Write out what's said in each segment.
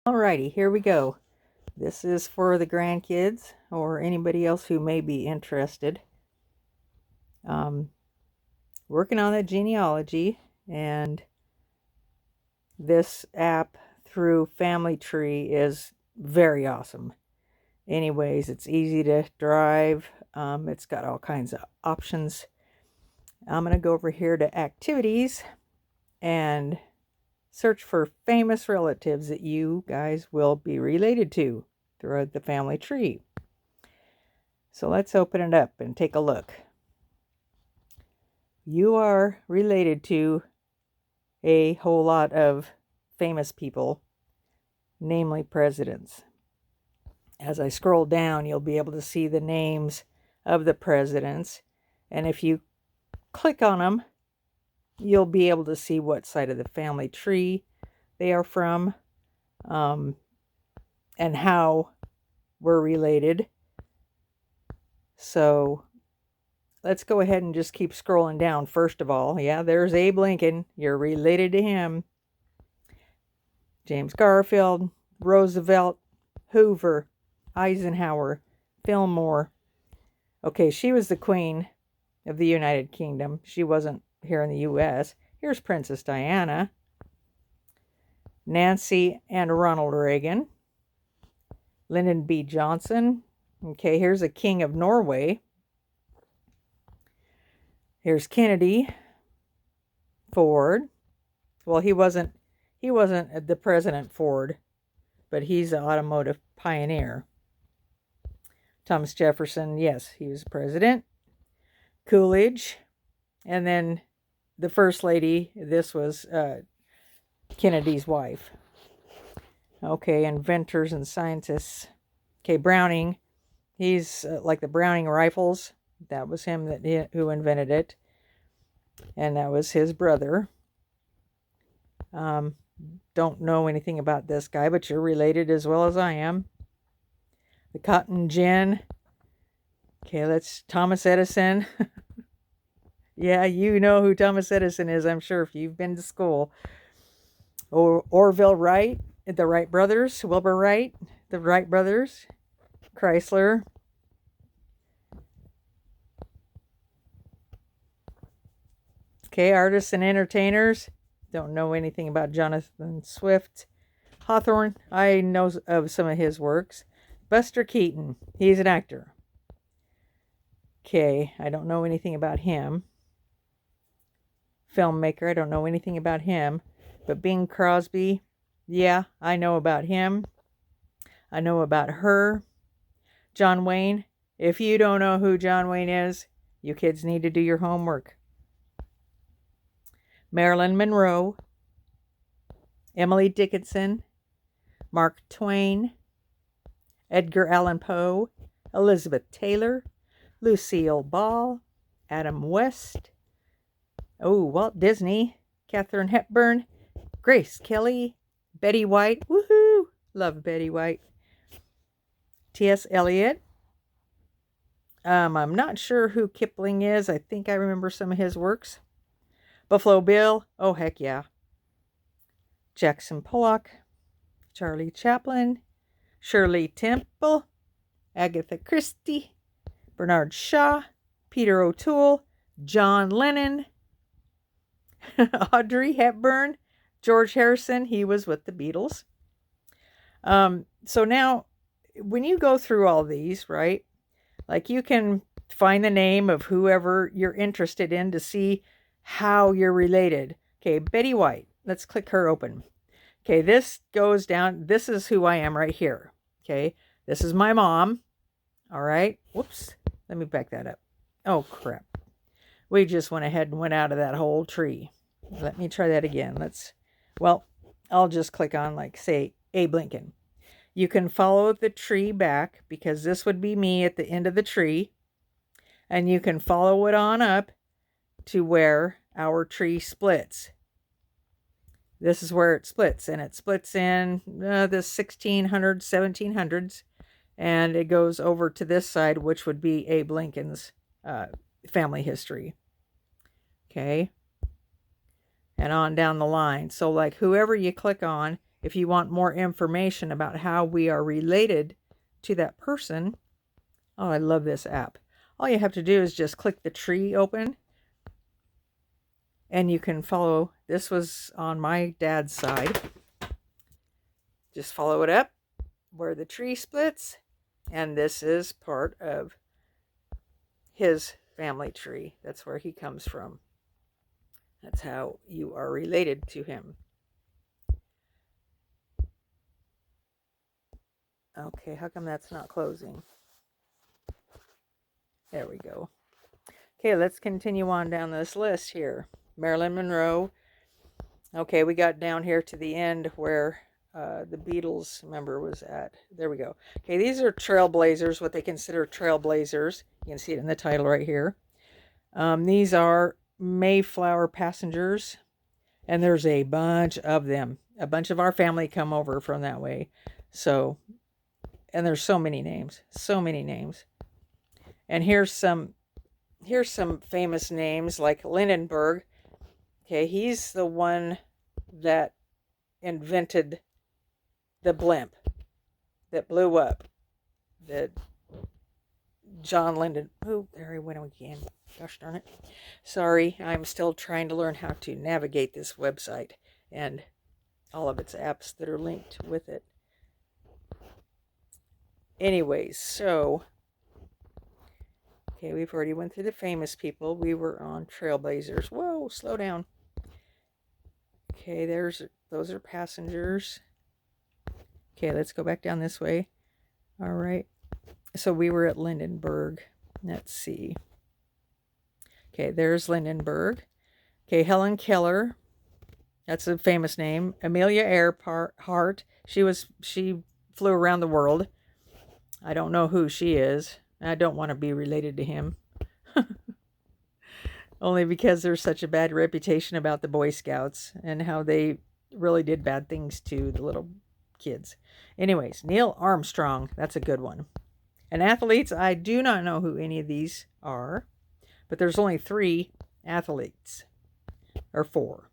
Alrighty, here we go. This is for the grandkids or anybody else who may be interested. Um, Working on the genealogy, and this app through Family Tree is very awesome. Anyways, it's easy to drive. It's got all kinds of options. I'm going to go over here to activities and search for famous relatives that you guys will be related to throughout the family tree. So let's open it up and take a look. You are related to a whole lot of famous people, namely presidents. As I scroll down, you'll be able to see the names of the presidents. And if you click on them, you'll be able to see what side of the family tree they are from, and how we're related. So let's go ahead and just keep scrolling down. First of all, yeah, there's Abe Lincoln. You're related to him. James Garfield, Roosevelt, Hoover, Eisenhower, Fillmore. Okay, she was the Queen of the United Kingdom. She wasn't here in the U.S. Here's Princess Diana, Nancy and Ronald Reagan, Lyndon B. Johnson. Okay, here's a king of Norway. Here's Kennedy, Ford. Well, he wasn't the President Ford, but he's an automotive pioneer. Thomas Jefferson, yes, he was president. Coolidge, and then the First Lady, this was Kennedy's wife. Okay, inventors and scientists. Okay, Browning, he's like the Browning rifles. That was him who invented it, and that was his brother. Don't know anything about this guy, but you're related as well as I am. The cotton gin. Okay, that's Thomas Edison. Yeah, you know who Thomas Edison is, I'm sure, if you've been to school. Orville Wright, the Wright brothers, Wilbur Wright, the Wright brothers, Chrysler. Okay, artists and entertainers. Don't know anything about Jonathan Swift. Hawthorne, I know of some of his works. Buster Keaton, he's an actor. Okay, I don't know anything about him. Filmmaker, I don't know anything about him. But Bing Crosby, yeah, I know about him. I know about her. John Wayne, if you don't know who John Wayne is, you kids need to do your homework. Marilyn Monroe, Emily Dickinson, Mark Twain, Edgar Allan Poe, Elizabeth Taylor, Lucille Ball, Adam West, Walt Disney, Katharine Hepburn, Grace Kelly, Betty White, woohoo, love Betty White, T.S. Eliot. I'm not sure who Kipling is. I think I remember some of his works. Buffalo Bill, oh heck yeah. Jackson Pollock, Charlie Chaplin, Shirley Temple, Agatha Christie, Bernard Shaw, Peter O'Toole, John Lennon, Audrey Hepburn, George Harrison, he was with the Beatles. So now, when you go through all these, right, like you can find the name of whoever you're interested in to see how you're related. Okay, Betty White, let's click her open. Okay, this goes down, this is who I am right here. Okay, this is my mom. All right, whoops, let me back that up. Oh, crap. We just went ahead and went out of that whole tree. Let me try that again. I'll just click on, like, say, Abe Lincoln. You can follow the tree back, because this would be me at the end of the tree. And you can follow it on up to where our tree splits. This is where it splits, and it splits in the 1600s, 1700s, and it goes over to this side, which would be Abe Lincoln's family history. Okay, and on down the line. So like whoever you click on, if you want more information about how we are related to that person. Oh, I love this app. All you have to do is just click the tree open and you can follow. This was on my dad's side. Just follow it up where the tree splits, and this is part of his family tree. That's where he comes from. That's how you are related to him. Okay, how come that's not closing? There we go. Okay, let's continue on down this list here. Marilyn Monroe. Okay, we got down here to the end where the Beatles member was at. There we go. Okay, these are trailblazers, what they consider trailblazers. You can see it in the title right here. These are Mayflower passengers, and there's a bunch of them. A bunch of our family come over from that way. So, and there's so many names. So many names. And here's some famous names like Lindenberg. Okay, he's the one that invented the blimp that blew up. That John Linden. Oh, there he went again. Gosh darn it. Sorry, I'm still trying to learn how to navigate this website and all of its apps that are linked with it. Anyways, so okay, we've already went through the famous people. We were on trailblazers. Whoa, slow down. Okay, those are passengers. Okay, let's go back down this way. All right. So we were at Lindenberg. Let's see. Okay, there's Lindenberg. Okay, Helen Keller. That's a famous name. Amelia Earhart. She flew around the world. I don't know who she is. I don't want to be related to him. Only because there's such a bad reputation about the Boy Scouts and how they really did bad things to the little kids. Anyways, Neil Armstrong. That's a good one. And athletes, I do not know who any of these are. But there's only 3 athletes. Or 4.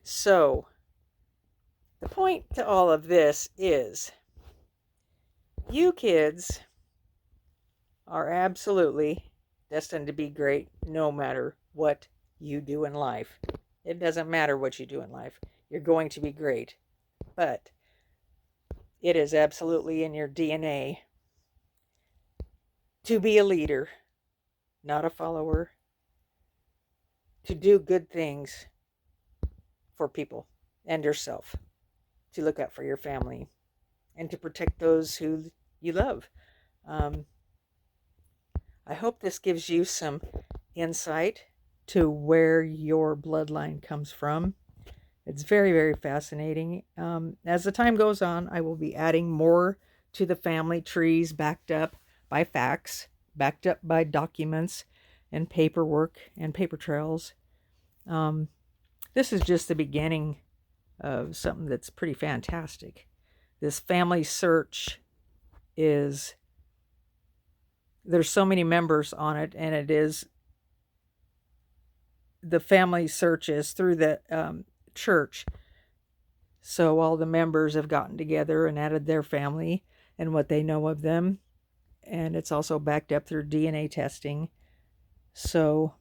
So, the point to all of this is you kids are absolutely destined to be great no matter what you do in life. It doesn't matter what you do in life. You're going to be great. But it is absolutely in your DNA to be a leader, not a follower, to do good things for people and yourself, to look out for your family, and to protect those who you love. I hope this gives you some insight to where your bloodline comes from. It's very, very fascinating. As the time goes on, I will be adding more to the family trees, backed up by facts, backed up by documents and paperwork and paper trails. This is just the beginning of something that's pretty fantastic. This family search there's so many members on it, and the family search is through the church. So all the members have gotten together and added their family and what they know of them. And it's also backed up through DNA testing. So,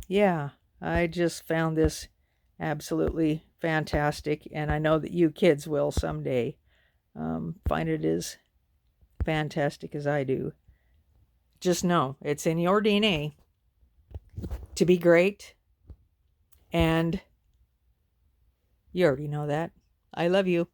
yeah, I just found this absolutely fantastic. And I know that you kids will someday find it as fantastic as I do. Just know it's in your DNA to be great. And you already know that. I love you.